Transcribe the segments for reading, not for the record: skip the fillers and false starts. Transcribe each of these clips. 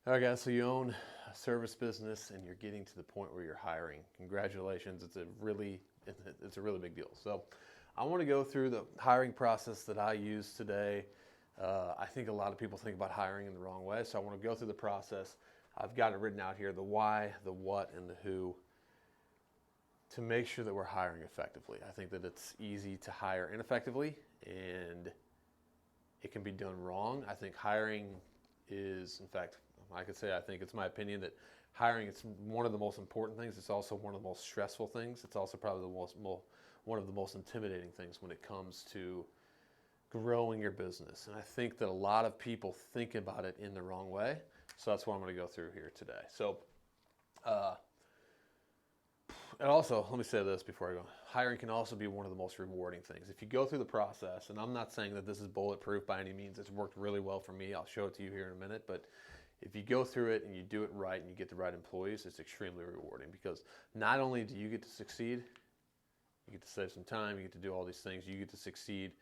All right, guys, so you own a service business and you're getting to the point where you're hiring. Congratulations, it's a really big deal. So I want to go through the hiring process that I use today. I think a lot of people think about hiring in the wrong way, so I want to go through the process. I've got it written out here, the why, the what, and the who, to make sure that we're hiring effectively. I think that it's easy to hire ineffectively, and it can be done wrong. I think hiring is, in fact, I could say, I think it's my opinion that hiring is one of the most important things. It's also one of the most stressful things. It's also probably one of the most intimidating things when it comes to growing your business. And I think that a lot of people think about it in the wrong way. So that's what I'm going to go through here today. So, and also, let me say this before I go. Hiring can also be one of the most rewarding things. If you go through the process, and I'm not saying that this is bulletproof by any means. It's worked really well for me. I'll show it to you here in a minute. But if you go through it and you do it right and you get the right employees, it's extremely rewarding, because not only do you get to succeed, you get to save some time, you get to do all these things, you get to succeed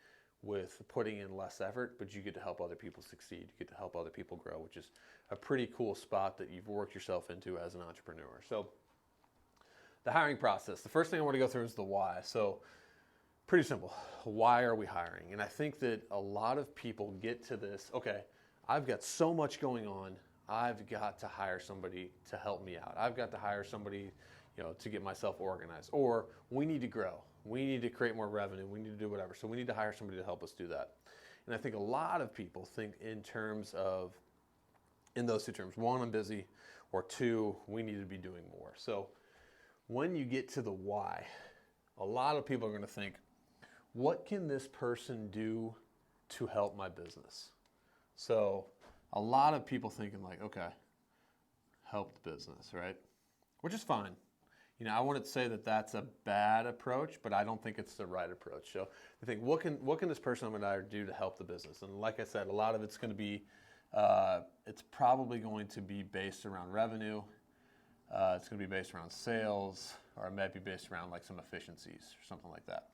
with putting in less effort, but you get to help other people succeed. You get to help other people grow, which is a pretty cool spot that you've worked yourself into as an entrepreneur. So the hiring process, the first thing I want to go through is the why. So pretty simple. Why are we hiring? And I think that a lot of people get to this, okay, I've got so much going on. I've got to hire somebody to help me out. I've got to hire somebody, to get myself organized. Or we need to grow. We need to create more revenue. We need to do whatever. So we need to hire somebody to help us do that. And I think a lot of people think in those two terms. One, I'm busy, or two, we need to be doing more. So when you get to the why, a lot of people are going to think, what can this person do to help my business? So a lot of people thinking like, okay, help the business, right? Which is fine. I wouldn't say that that's a bad approach, but I don't think it's the right approach. So I think, what can this person I'm going to hire do to help the business? And like I said, a lot of it's going to be, it's probably going to be based around revenue. It's going to be based around sales, or it might be based around like some efficiencies or something like that.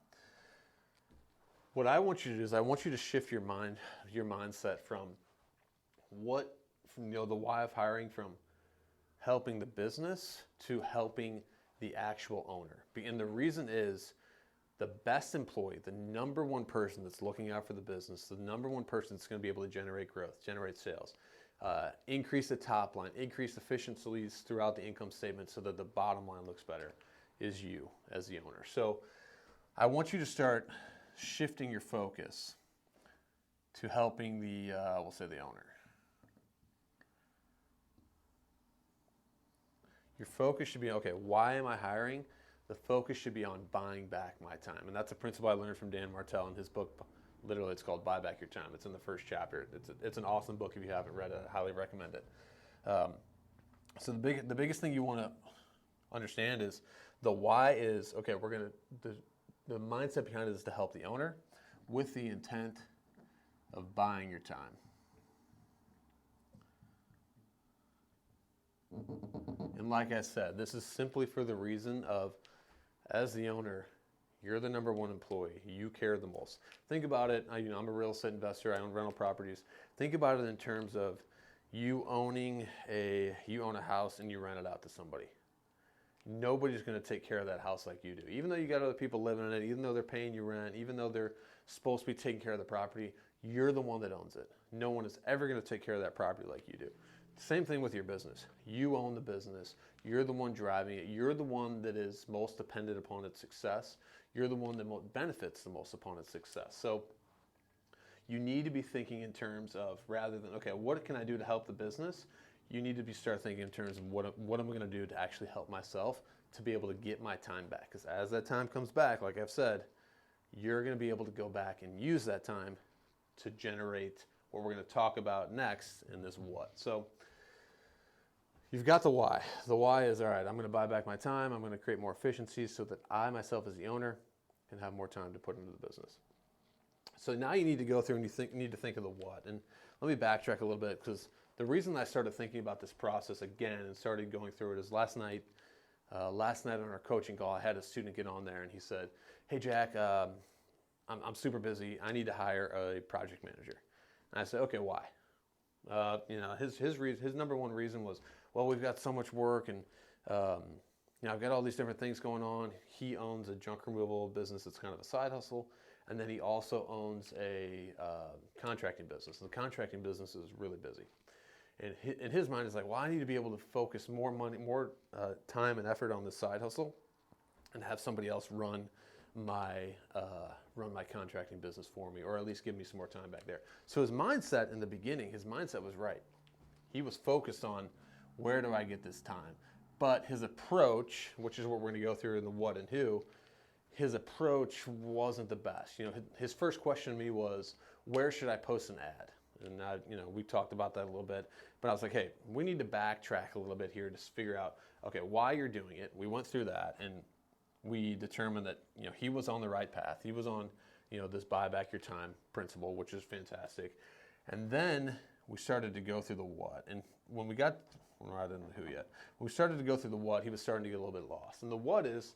What I want you to do is I want you to shift your mindset from the why of hiring, from helping the business to helping the actual owner. And the reason is, the best employee, the number one person that's looking out for the business, the number one person that's going to be able to generate growth, generate sales, increase the top line, increase efficiencies throughout the income statement so that the bottom line looks better, is you as the owner. So I want you to start shifting your focus to helping we'll say the owner. Your focus should be, okay, why am I hiring? The focus should be on buying back my time. And that's a principle I learned from Dan Martell in his book. Literally, it's called Buy Back Your Time. It's in the first chapter. It's an awesome book. If you haven't read it, I highly recommend it. So the biggest thing you want to understand is the why is, okay, the mindset behind it is to help the owner with the intent of buying your time. And like I said, this is simply for the reason of, as the owner, you're the number one employee. You care the most. Think about it. I'm a real estate investor. I own rental properties. Think about it in terms of you own a house and you rent it out to somebody. Nobody's going to take care of that house like you do. Even though you got other people living in it, even though they're paying you rent, even though they're supposed to be taking care of the property, you're the one that owns it. No one is ever going to take care of that property like you do. Same thing with your business. You own the business. You're the one driving it. You're the one that is most dependent upon its success. You're the one that benefits the most upon its success. So you need to be thinking in terms of, rather than, okay, what can I do to help the business? You need to start thinking in terms of what am I going to do to actually help myself to be able to get my time back. Because as that time comes back, like I've said, you're going to be able to go back and use that time to generate what we're going to talk about next in this what. So you've got the why. The why is, all right, I'm going to buy back my time. I'm going to create more efficiencies so that I myself as the owner can have more time to put into the business. So now you need to go through and you need to think of the what. And let me backtrack a little bit, because the reason I started thinking about this process again and started going through it is last night on our coaching call, I had a student get on there and he said, hey, Jack, I'm super busy. I need to hire a project manager. And I said, okay, why? His number one reason was, well, we've got so much work, and I've got all these different things going on. He owns a junk removal business that's kind of a side hustle, and then he also owns a contracting business. And the contracting business is really busy. And in his mind, it's like, well, I need to be able to focus more money, more time and effort on this side hustle, and have somebody else run my contracting business for me, or at least give me some more time back there. So his mindset in the beginning, his mindset was right. He was focused on, where do I get this time? But his approach, which is what we're going to go through in the what and who, his approach wasn't the best. His first question to me was, where should I post an ad? And we talked about that a little bit, but I was like, hey, we need to backtrack a little bit here to figure out, okay, why you're doing it. We went through that, and we determined that he was on the right path. He was on this buy back your time principle, which is fantastic. And then we started to go through the what. And when we're not in the who yet. When we started to go through the what, he was starting to get a little bit lost. And the what is,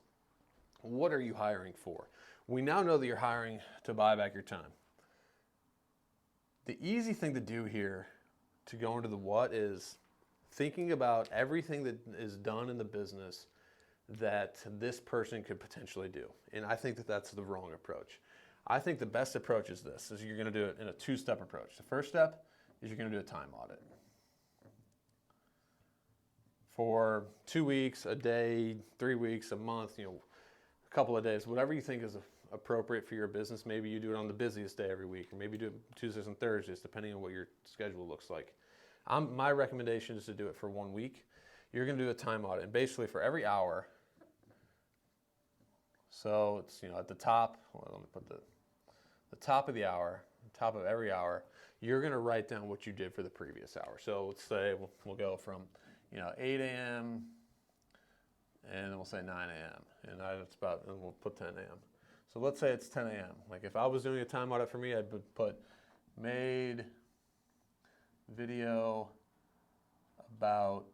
what are you hiring for? We now know that you're hiring to buy back your time. The easy thing to do here to go into the what is thinking about everything that is done in the business that this person could potentially do. And I think that that's the wrong approach. I think the best approach is this, is you're going to do it in a two-step approach. The first step is you're going to do a time audit. For 2 weeks, a day, 3 weeks, a month, a couple of days, whatever you think is appropriate for your business. Maybe you do it on the busiest day every week, or maybe you do it Tuesdays and Thursdays, depending on what your schedule looks like. My recommendation is to do it for 1 week. You're going to do a time audit, and basically for every hour, so it's at the top, let me put the top of the hour, top of every hour, you're going to write down what you did for the previous hour. So let's say we'll go from 8 a.m. and then we'll say 9 a.m. and we'll put 10 a.m. So let's say it's 10 a.m. Like if I was doing a time audit for me, I'd put made video about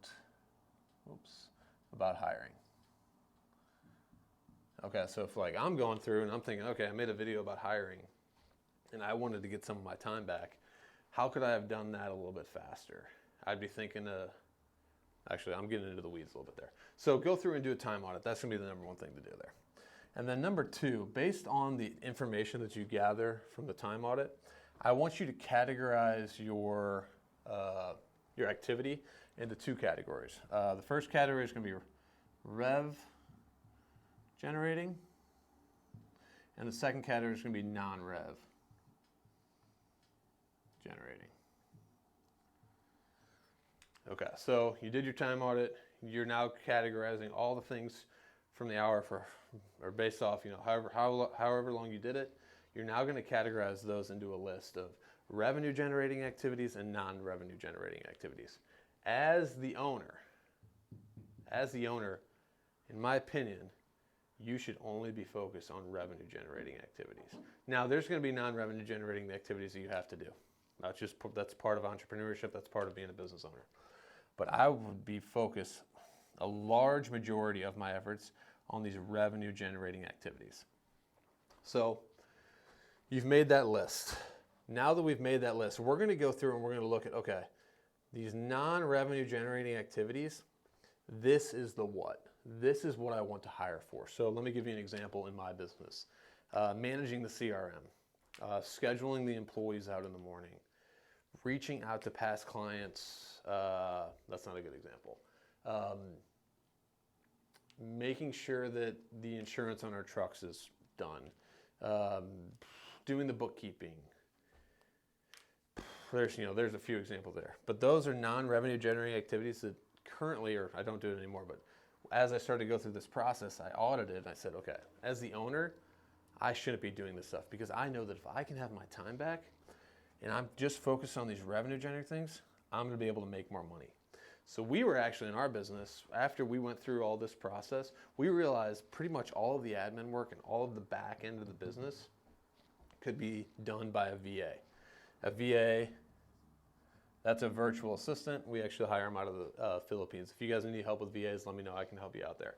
hiring. Okay, so if I'm going through and I'm thinking, okay, I made a video about hiring and I wanted to get some of my time back, how could I have done that a little bit faster? I'd be thinking, actually, I'm getting into the weeds a little bit there. So go through and do a time audit. That's going to be the number one thing to do there. And then number two, based on the information that you gather from the time audit, I want you to categorize your activity into two categories. The first category is going to be rev generating, and the second category is going to be non-rev generating. Okay, so you did your time audit. You're now categorizing all the things from the hour or based off, however long you did it. You're now going to categorize those into a list of revenue generating activities and non-revenue generating activities. As the owner, in my opinion, you should only be focused on revenue generating activities. Now, there's going to be non-revenue generating activities that you have to do. That's part of entrepreneurship. That's part of being a business owner. But I would be focused a large majority of my efforts on these revenue generating activities. So you've made that list. Now that we've made that list, we're going to go through and we're going to look at, okay, these non-revenue generating activities, this is the what. This is what I want to hire for. So let me give you an example in my business. Managing the CRM, scheduling the employees out in the morning, reaching out to past clients, that's not a good example. Making sure that the insurance on our trucks is done, doing the bookkeeping. There's a few examples there, but those are non-revenue generating activities that currently, or I don't do it anymore, but as I started to go through this process, I audited and I said, okay, as the owner, I shouldn't be doing this stuff because I know that if I can have my time back and I'm just focused on these revenue generating things, I'm going to be able to make more money. So we were actually in our business, after we went through all this process, we realized pretty much all of the admin work and all of the back end of the business could be done by a VA. A VA, that's a virtual assistant. We actually hire them out of the Philippines. If you guys need help with VAs, let me know. I can help you out there.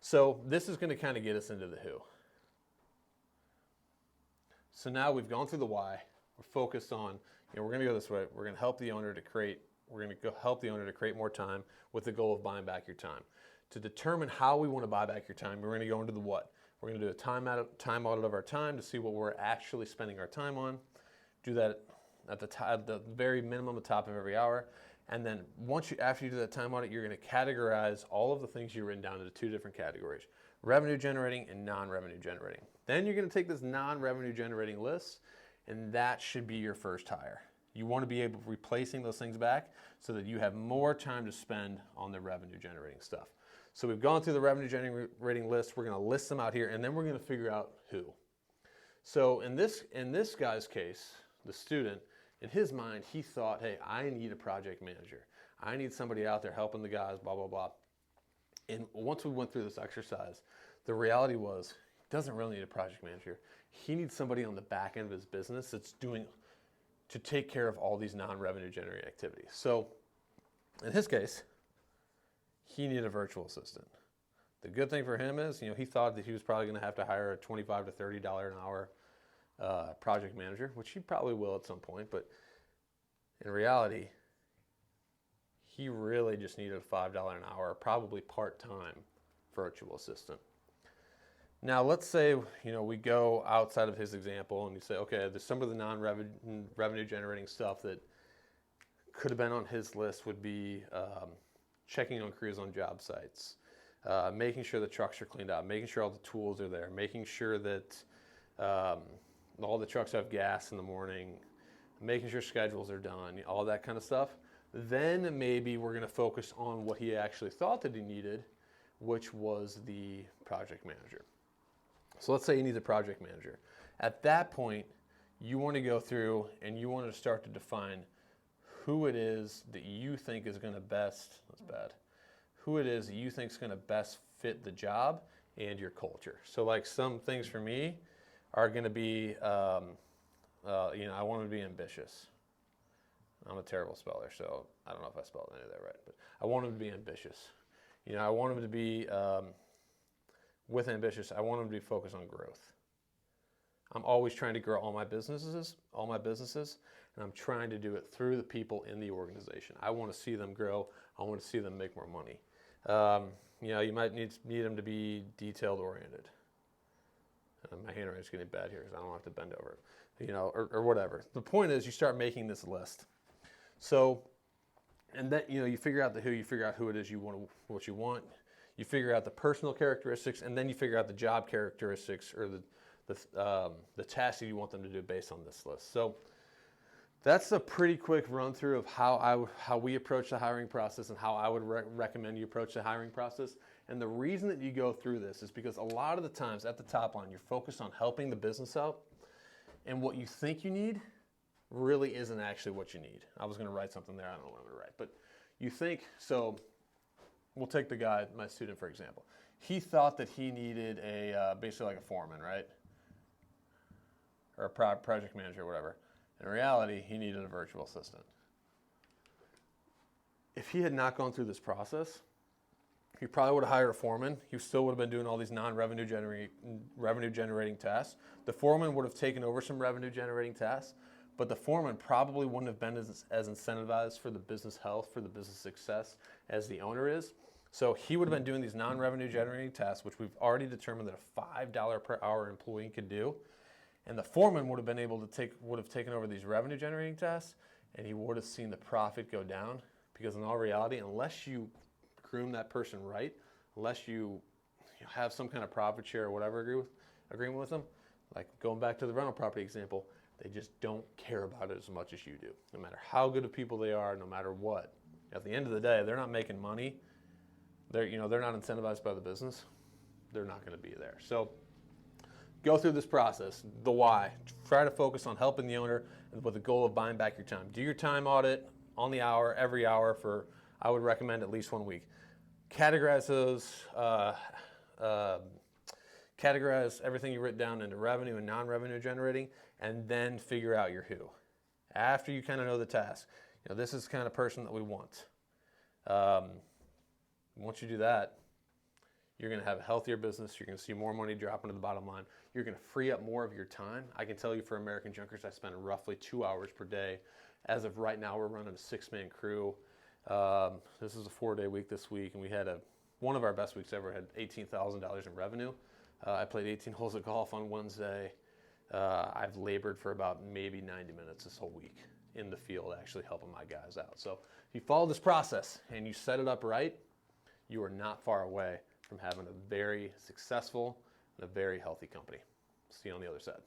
So this is going to kind of get us into the who. So now we've gone through the why. We're focused on, we're going to go this way. We're going to help the owner to create. We're going to help the owner to create more time with the goal of buying back your time. To determine how we want to buy back your time, we're going to go into the what. We're going to do a time audit of our time to see what we're actually spending our time on. Do that at the very minimum, the top of every hour. And then after you do that time audit, you're going to categorize all of the things you've written down into 2 different categories: revenue generating and non-revenue generating. Then you're going to take this non-revenue generating list, and that should be your first hire. You want to be able to replacing those things back so that you have more time to spend on the revenue generating stuff. So we've gone through the revenue generating list. We're going to list them out here, and then we're going to figure out who. So in this guy's case, the student, in his mind, he thought, hey, I need a project manager. I need somebody out there helping the guys, blah, blah, blah. And once we went through this exercise, the reality was he doesn't really need a project manager. He needs somebody on the back end of his business that's doing to take care of all these non-revenue generating activities. So in his case, he needed a virtual assistant. The good thing for him is, he thought that he was probably going to have to hire a $25 to $30 an hour project manager, which he probably will at some point, but in reality, he really just needed a $5 an hour, probably part-time virtual assistant. Now, let's say, we go outside of his example and you say, okay, there's some of the non-revenue generating stuff that could have been on his list would be checking on crews on job sites, making sure the trucks are cleaned out, making sure all the tools are there, making sure that all the trucks have gas in the morning, making sure schedules are done, all that kind of stuff. Then maybe we're going to focus on what he actually thought that he needed, which was the project manager. So let's say he needs a project manager. At that point, you want to go through and you want to start to define who it is that you think is going to who it is that you think is going to best fit the job and your culture. So like some things for me are going to be, I want him to be ambitious. I'm a terrible speller, so I don't know if I spelled any of that right, but I want him to be ambitious. I want him to be, with ambitious, I want him to be focused on growth. I'm always trying to grow all my businesses, and I'm trying to do it through the people in the organization. I want to see them grow. I want to see them make more money. You might need them to be detailed oriented. My handwriting's getting bad here because I don't have to bend over it, or whatever. The point is, you start making this list. So, and then you figure out the who, you figure out who it is what you want. You figure out the personal characteristics, and then you figure out the job characteristics or the tasks that you want them to do based on this list. So that's a pretty quick run through of how we approach the hiring process and how I would recommend you approach the hiring process. And the reason that you go through this is because a lot of the times at the top line, you're focused on helping the business out, and what you think you need really isn't actually what you need. I was going to write something there. I don't know what I'm going to write, but you think, so we'll take the guy, my student, for example. He thought that he needed basically like a foreman, right? Or a project manager or whatever. In reality, he needed a virtual assistant. If he had not gone through this process, he probably would have hired a foreman. He still would have been doing all these non-revenue generating tasks. The foreman would have taken over some revenue generating tasks, but the foreman probably wouldn't have been as incentivized for the business health, for the business success as the owner is. So he would have been doing these non-revenue generating tasks, which we've already determined that a $5 per hour employee could do. And the foreman would have been able to taken over these revenue generating tasks, and he would have seen the profit go down, because in all reality, unless you groom that person right, unless you have some kind of profit share or whatever agreement with them, like going back to the rental property example, they just don't care about it as much as you do. No matter how good of people they are, no matter what. At the end of the day, they're not making money. They're not incentivized by the business. They're not going to be there. So go through this process. The why. Try to focus on helping the owner with the goal of buying back your time. Do your time audit on the hour, every hour for, I would recommend at least 1 week. Categorize those, categorize everything you written down into revenue and non-revenue generating, and then figure out your who. After you kind of know the task, this is the kind of person that we want. Once you do that, You're going to have a healthier business. You're going to see more money drop into the bottom line. You're going to free up more of your time. I can tell you for American Junkers, I spend roughly 2 hours per day. As of right now, we're running a 6-man crew. This is a 4-day week this week, and we had one of our best weeks ever. Had $18,000 in revenue. I played 18 holes of golf on Wednesday. I've labored for about maybe 90 minutes this whole week in the field actually helping my guys out. So if you follow this process and you set it up right, you are not far away from having a very successful and a very healthy company. See you on the other side.